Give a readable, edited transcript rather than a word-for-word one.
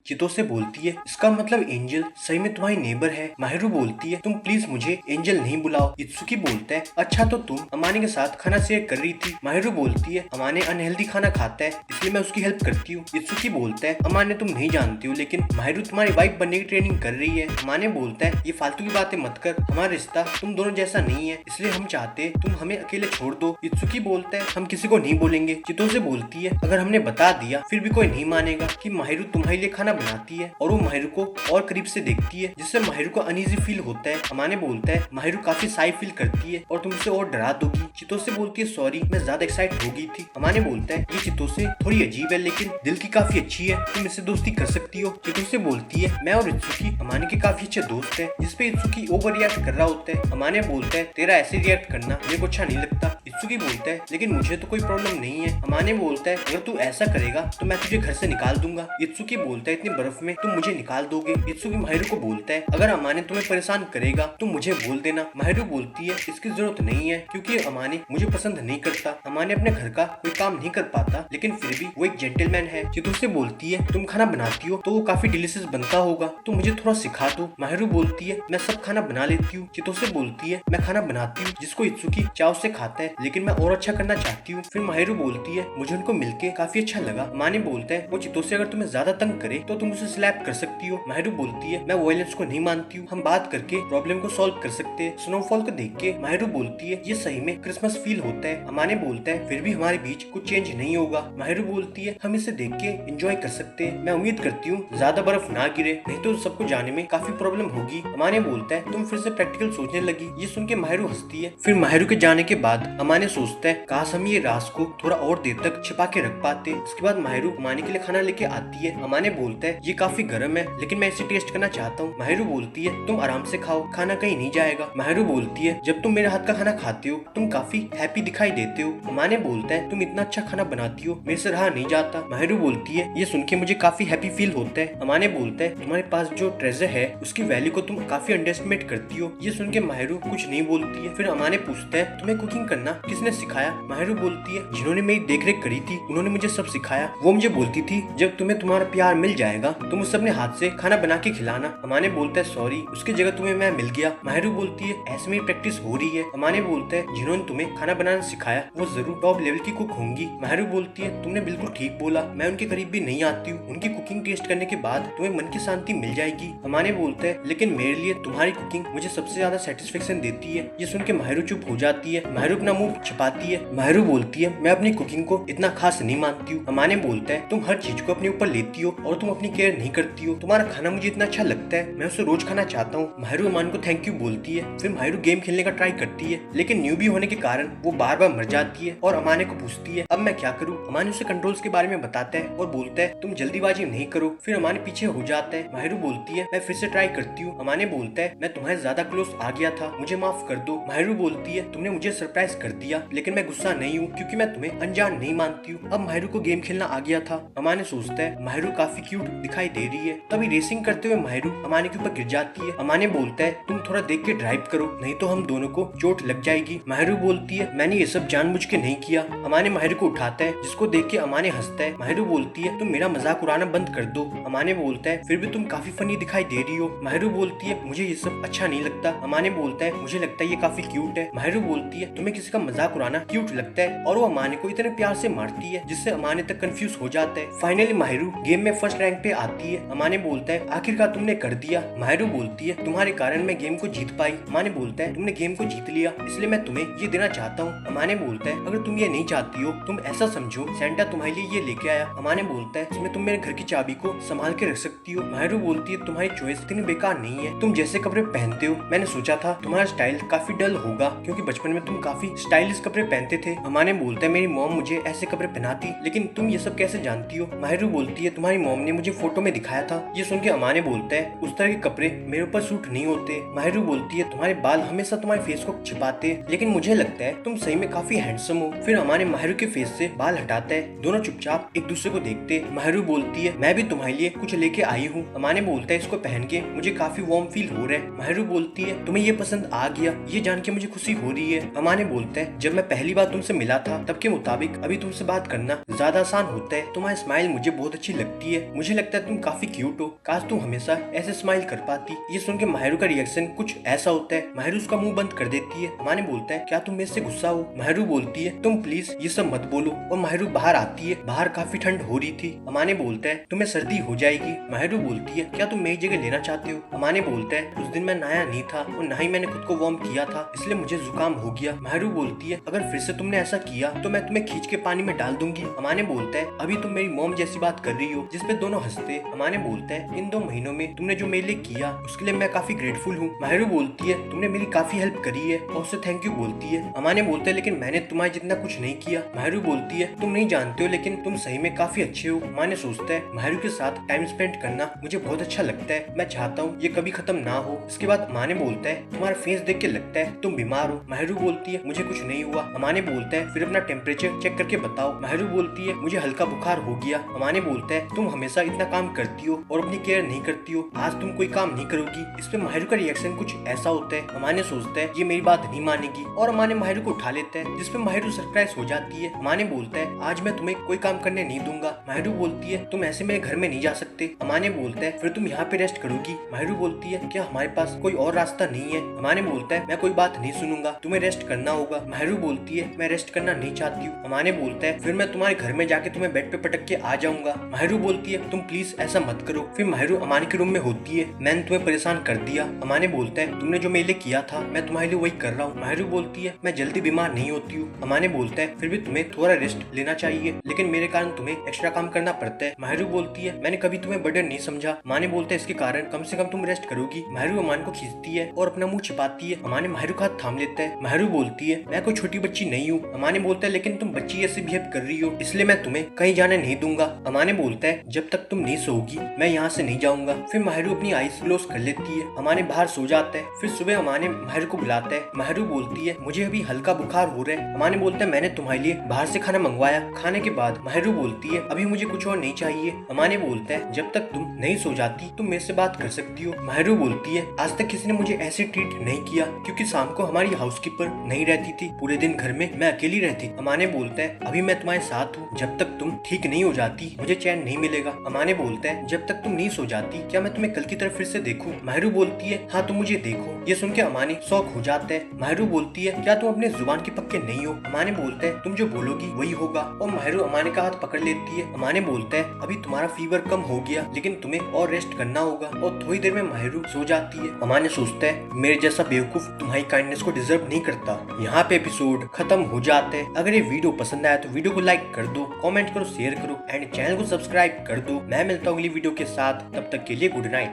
चितो से बोलती है इसका मतलब एंजल सही में तुम्हारी नेबर है। माहिरू बोलती है तुम प्लीज मुझे एंजल नहीं बुलाओ। इत्सुकी बोलता है अच्छा तो तुम अमाने के साथ खाना शेयर कर रही थी। माहिरू बोलती है अमाने अनहेल्दी खाना खाता है इसलिए मैं उसकी हेल्प करती हूँ। इत्सुकी बोलता है अमाने तुम नहीं जानती हो लेकिन माहिरू तुम्हारी वाइफ बनने की ट्रेनिंग कर रही है। अमाने बोलता है ये फालतू की बातें मत कर, हमारा रिश्ता तुम दोनों जैसा नहीं है इसलिए हम चाहते तुम हमें अकेले छोड़ दो। इत्सुकी बोलता है हम किसी को नहीं बोलेंगे। चितो से बोलती है अगर हमने बता दिया फिर भी कोई नहीं मानेगा कि माहिरू तुम्हारे लिए खाना बनाती है और वो माहिरू को और करीब से देखती है जिससे माहिरू को अनईजी फील होता है। अमाने बोलता है माहिरू काफी साई फील करती है और तुमसे और डरा दोगी। चितो से बोलती है सॉरी मैं ज्यादा एक्साइट हो गई थी। अमाने बोलता है ये चितो से थोड़ी अजीब है लेकिन दिल की काफी अच्छी है, तुम इससे दोस्ती कर सकती हो। चितो से बोलती है मैं और इत्सुकी अमाने के काफी अच्छे दोस्त है जिसपे इत्सुकी ओवर रिएक्ट कर रहा होता है। अमाने बोलता है तेरा ऐसे रिएक्ट करना मेरे को अच्छा नहीं लगता। इत्सुकी बोलता है लेकिन मुझे तो कोई प्रॉब्लम नहीं है। अमाने बोलता है अगर तू ऐसा करेगा तो मैं तुझे घर से निकाल दूंगा। इत्सुकी बोलता है इतनी बर्फ में तुम मुझे निकाल दोगे। इत्सुकी माहिरू को बोलता है अगर अमाने तुम्हें परेशान करेगा तो मुझे बोल देना। माहिरू बोलती है इसकी जरूरत नहीं है क्योंकि अमाने मुझे पसंद नहीं करता। अमाने अपने घर का कोई काम नहीं कर पाता लेकिन फिर भी वो एक जेंटलमैन है। चितो से बोलती है तुम खाना बनाती हो तो वो काफी डिलीशियस बनता होगा तो मुझे थोड़ा सिखा दो। माहिरू बोलती है मैं सब खाना बना लेती हूँ। चितो से बोलती है मैं खाना बनाती हूँ जिसको इत्सुकी चाव से खाता है लेकिन मैं और अच्छा करना चाहती हूँ। फिर माहिरू बोलती है मुझे उनको मिलके काफी अच्छा लगा। माने बोलता है वो चितो से अगर तुम्हें ज्यादा तंग करे तो तुम उसे स्लैप कर सकती हो। माहिरू बोलती है मैं वायलेंस को नहीं मानती हूँ, हम बात करके प्रॉब्लम को सॉल्व कर सकते हैं। स्नोफॉल को देख के माहिरू बोलती है ये सही में क्रिसमस फील होता है। अमाने बोलता है फिर भी हमारे बीच कुछ चेंज नहीं होगा। माहिरू बोलती है हम इसे देख के एंजॉय कर सकते हैं, मैं उम्मीद करती हूँ ज्यादा बर्फ ना गिरे नहीं तो सबको जाने में काफी प्रॉब्लम होगी। अमाने बोलता है तुम फिर से प्रैक्टिकल सोचने लगी। ये सुन के माहिरू हंसती है। फिर माहिरू के जाने के बाद अमाने सोचता है काश हम ये राज को थोड़ा और देर तक छिपा के रख पाते। इसके बाद माहिरू अमाने के लिए खाना लेके आती है। अमाने बोलता है ये काफी गर्म है लेकिन मैं इसे टेस्ट करना चाहता हूँ। माहिरू बोलती है तुम आराम से खाओ, खाना कहीं नहीं जाएगा। माहिरू बोलती है जब तुम मेरे हाथ का खाना खाते हो तुम काफी हैप्पी दिखाई देते हो। अमाने बोलता है तुम इतना अच्छा खाना बनाती हो मेरे से रहा नहीं जाता। माहिरू बोलती है ये सुन के मुझे काफी हैप्पी फील होता है। अमाने बोलता है तुम्हारे पास जो ट्रेजर है उसकी वैल्यू को तुम काफी अंडरएस्टिमेट करती हो। ये सुन के माहिरू कुछ नहीं बोलती है। फिर अमाने पूछता है तुम्हें कुकिंग करना किसने सिखाया। माहिरू बोलती है जिन्होंने मेरी देखरेख करी थी उन्होंने मुझे सब सिखाया। वो मुझे बोलती थी जब तुम्हें तुम्हारा प्यार मिल जाएगा तुम उसे अपने हाथ से खाना बना के खिलाना। अमाने बोलता है सॉरी उसकी जगह तुम्हें मैं मिल गया। माहिरू बोलती है ऐसे मेरी प्रैक्टिस हो रही है। अमाने बोलता है जिन्होंने तुम्हें खाना बनाना सिखाया वो जरूर टॉप लेवल की कुक होंगी। माहिरू बोलती है तुमने बिल्कुल ठीक बोला, मैं उनके करीब भी नहीं आती हूँ, उनकी कुकिंग टेस्ट करने के बाद तुम्हें मन की शांति मिल जाएगी। अमाने बोलता है लेकिन मेरे लिए तुम्हारी कुकिंग मुझे सबसे ज्यादा सेटिस्फेक्शन देती है। ये सुन के माहिरू चुप हो जाती है। माहिरू अपना मुंह छिपाती है। माहिरू बोलती है मैं अपनी कुकिंग को इतना खास नहीं मानती हूँ। अमाने बोलता है तुम हर चीज को अपने ऊपर लेती हो और तुम अपनी केयर नहीं करती हो, तुम्हारा खाना मुझे इतना अच्छा लगता है मैं उसे रोज खाना चाहता हूँ। माहिरू अमान को थैंक यू बोलती है। फिर माहिरू गेम खेलने का ट्राई करती है लेकिन न्यूबी होने के कारण वो बार बार मर जाती है और अमाने को पूछती है अब मैं क्या करूँ। अमाने उसे कंट्रोल्स के बारे में बताता है और बोलता है तुम जल्दीबाजी नहीं करो। फिर अमाने पीछे हो जाता है। माहिरू बोलती है मैं फिर से ट्राई करती हूँ। अमाने बोलता है मैं तुम्हारे ज्यादा क्लोज आ गया था, मुझे माफ कर दो। माहिरू बोलती है तुमने मुझे सरप्राइज कर दिया लेकिन मैं गुस्सा नहीं हूँ क्योंकि मैं तुम्हें अनजान नहीं मानती हूँ। अब माहिरू को गेम खेलना आ गया था। अमाने सोचता है माहिरू काफी क्यूट दिखाई दे रही है। तभी रेसिंग करते हुए माहिरू अमाने के ऊपर गिर जाती है। अमाने बोलता है तुम थोड़ा देख के ड्राइव करो नहीं तो हम दोनों को चोट लग जाएगी। माहिरू बोलती है मैंने ये सब जानबूझ के नहीं किया। अमाने माहिरू को उठाता है जिसको देख के अमाने हंसता है। माहिरू बोलती है तुम मेरा मजाक उड़ाना बंद कर दो। अमाने बोलता है फिर भी तुम काफी फनी दिखाई दे रही हो। माहिरू बोलती है मुझे ये सब अच्छा नहीं लगता। अमाने बोलता है मुझे लगता है ये काफी क्यूट है। माहिरू बोलती है तुम्हें किसी का मजाक उड़ाना क्यूट लगता है और वो अमाने को इतने प्यार से मारती है जिससे अमाने तक कंफ्यूज हो जाता है। फाइनली माहिरू गेम में फर्स्ट रैंक पे आती है। अमाने बोलता है आखिरकार तुमने कर दिया। माहिरू बोलती है तुम्हारे कारण मैं गेम को जीत पाई। अमाने बोलता है तुमने गेम को जीत लिया इसलिए मैं तुम्हें ये देना चाहता हूँ। अमाने बोलता है अगर तुम ये नहीं चाहती हो तुम ऐसा समझो सेंटा तुम्हारे लिए ये लेके आया। अमाने बोलता है इसमें तुम मेरे घर की चाबी को संभाल के रख सकती हो। माहिरू बोलती है तुम्हारी चॉइस इतनी बेकार नहीं है, तुम जैसे कपड़े पहनते हो मैंने सोचा था तुम्हारा स्टाइल काफी डल होगा क्योंकि बचपन में तुम काफी स्टाइलिश कपड़े पहनते थे। अमाने बोलता है मेरी मॉम मुझे ऐसे कपड़े पहनाती लेकिन तुम ये सब कैसे जानती हो। माहिरू बोलती है तुम्हारी मॉम ने मुझे फोटो में दिखाया था। ये सुन के अमाने बोलता है उस तरह के कपड़े मेरे ऊपर सूट नहीं होते। माहिरू बोलती है तुम्हारे बाल हमेशा तुम्हारे फेस को छिपाते लेकिन मुझे लगता है तुम सही में काफी हैंडसम हो। फिर अमाने माहिरू के फेस से बाल हटाता है। दोनों चुपचाप एक दूसरे को देखते। माहिरू बोलती है मैं भी तुम्हारे लिए कुछ लेके आई हूँ। अमाने बोलता है इसको पहन के मुझे काफी वार्म फील हो रहा है। माहिरू बोलती है तुम्हें ये पसंद आ गया, ये जान के मुझे खुशी हो रही है। अमाने बोलता है जब मैं पहली बार तुमसे मिला था तब के मुताबिक अभी तुमसे बात करना ज्यादा आसान होता है। तुम्हारी स्माइल मुझे बहुत अच्छी लगती है। मुझे लगता है तुम काफी क्यूट हो। काश तुम हमेशा ऐसे स्माइल कर पाती। ये सुन के माहिरू का रिएक्शन कुछ ऐसा होता है। माहिरू उसका मुंह बंद कर देती है। अमाने बोलता है क्या तुम मेरे से गुस्सा हो? माहिरू बोलती है तुम प्लीज ये सब मत बोलो। और माहिरू बाहर आती है। बाहर काफी ठंड हो रही थी। अमाने बोलता है तुम्हें सर्दी हो जाएगी। माहिरू बोलती है क्या तुम मेरी जगह लेना चाहते हो? अमाने बोलता है उस दिन मैं नहाया नहीं था और ना ही मैंने खुद को वार्म किया था, इसलिए मुझे जुकाम हो गया। माहिरू बोलती है अगर फिर से तुमने ऐसा किया तो मैं तुम्हें खींच के पानी में डाल दूंगी। अमाने बोलता है अभी तुम मेरी मॉम जैसी बात कर रही हो, जिसपे दोनों हंसते। अमाने बोलता है इन 2 महीनों में तुमने जो मेरे लिए किया उसके लिए मैं काफी ग्रेटफुल हूँ। माहिरू बोलती है तुमने मेरी काफी हेल्प करी है और उसे थैंक यू बोलती है। अमाने बोलते है लेकिन मैंने तुम्हारे जितना कुछ नहीं किया। माहिरू बोलती है तुम नहीं जानते हो लेकिन तुम सही में काफी अच्छे हो। अमाने सोचता है माहिरू के साथ टाइम स्पेंड करना मुझे बहुत अच्छा लगता है। मैं चाहता हूँ ये कभी खत्म ना हो। इसके बाद अमाने बोलता है तुम्हारा फेस देख के लगता है तुम बीमार हो। माहिरू बोलती है मुझे कुछ नहीं हुआ। अमाने बोलता है फिर अपना टेम्परेचर चेक करके बताओ। माहिरू बोलती है मुझे हल्का बुखार हो गया। अमाने बोलता है तुम हमेशा इतना काम करती हो और अपनी केयर नहीं करती हो, आज तुम कोई काम नहीं करोगी। इस पे माहिरू का रिएक्शन कुछ ऐसा होता है। अमाने सोचता है ये मेरी बात नहीं मानेगी और अमाने माहिरू को उठा लेता है, जिसपे माहिरू सरप्राइज हो जाती है। अमाने बोलता है आज मैं तुम्हें कोई काम करने नहीं दूंगा। माहिरू बोलती है तुम ऐसे मेरे घर में नहीं जा सकते। अमाने बोलता है फिर तुम यहाँ पे रेस्ट करोगी। माहिरू बोलती है क्या हमारे पास कोई और रास्ता नहीं है? अमाने बोलता है मैं कोई बात नहीं सुनूंगा, तुम्हें रेस्ट करना होगा। माहिरू बोलती है मैं रेस्ट करना नहीं चाहती हूँ। अमाने बोलता है फिर मैं तुम्हारे घर में जाके तुम्हें बेड पे पटक के आ जाऊंगा। माहिरू बोलती है तुम प्लीज ऐसा मत करो। फिर माहिरू अमाने के रूम में होती है। मैंने तुम्हें परेशान कर दिया। अमाने बोलता है तुमने जो मेरे लिए किया था मैं तुम्हारे लिए वही कर रहा हूँ। माहिरू बोलती है मैं जल्दी बीमार नहीं होती हूँ। अमाने बोलता है फिर भी तुम्हें थोड़ा रेस्ट लेना चाहिए, लेकिन मेरे कारण तुम्हें एक्स्ट्रा काम करना पड़ता है। माहिरू बोलती है मैंने कभी तुम्हें बर्डन नहीं समझा। अमाने बोलता है इसके कारण कम से कम तुम रेस्ट करोगी। माहिरू अमान को खींचती है और अपना मुंह छिपाती है। अमाने माहिरू का हाथ थाम लेता है। माहिरू बोलती है मैं कोई छोटी बच्ची नहीं हूँ। अमाने बोलता है लेकिन तुम बच्ची ऐसे बिहेव कर रही हो, इसलिए मैं तुम्हें कहीं जाने नहीं दूंगा। अमाने बोलता है जब तक तुम नहीं सोओगी मैं यहाँ से नहीं जाऊंगा। फिर माहिरू अपनी आईज क्लोज कर लेती है। अमाने बाहर सो जाता है। फिर सुबह अमाने माहिरू को बुलाता है। माहिरू बोलती है मुझे अभी हल्का बुखार हो रहा है। अमाने बोलता है मैंने तुम्हारे लिए बाहर से खाना मंगवाया। खाने के बाद माहिरू बोलती है अभी मुझे कुछ और नहीं चाहिए। अमाने बोलता है जब तक तुम नहीं सो जाती तुम मेरे से बात कर सकती हो। माहिरू बोलती है आज तक किसी ने मुझे ऐसे ट्रीट नहीं किया, क्योंकि शाम को हमारी हाउसकीपर नहीं रहती थी, पूरे दिन घर में मैं अकेली रहती। अमाने बोलता है अभी मैं तुम्हारे साथ हूँ, जब तक तुम ठीक नहीं हो जाती मुझे चैन नहीं मिलेगा। अमाने बोलता है जब तक तुम नहीं सो जाती क्या मैं तुम्हें कल की तरफ फिर से देखूं? माहिरू बोलती है हाँ तुम मुझे देखो। ये सुन के अमाने शौक हो जाता है। माहिरू बोलती है क्या तुम अपने जुबान के पक्के नहीं हो? अमाने बोलता है तुम जो बोलोगी वही होगा। और माहिरू अमाने का हाथ पकड़ लेती है। अमाने बोलता है अभी तुम्हारा फीवर कम हो गया, लेकिन तुम्हें और रेस्ट करना होगा। और थोड़ी देर में माहिरू सो जाती है। अमाने सोचता है मेरे जैसा बेवकूफ तुम्हारी काइंडनेस को डिजर्व नहीं करता। यहाँ पे एपिसोड खत्म हो जाते हैं। अगर ये वीडियो पसंद आया तो वीडियो को लाइक कर दो, कमेंट करो, शेयर करो एंड चैनल को सब्सक्राइब कर दो। मैं मिलता हूँ अगली वीडियो के साथ, तब तक के लिए गुड नाइट।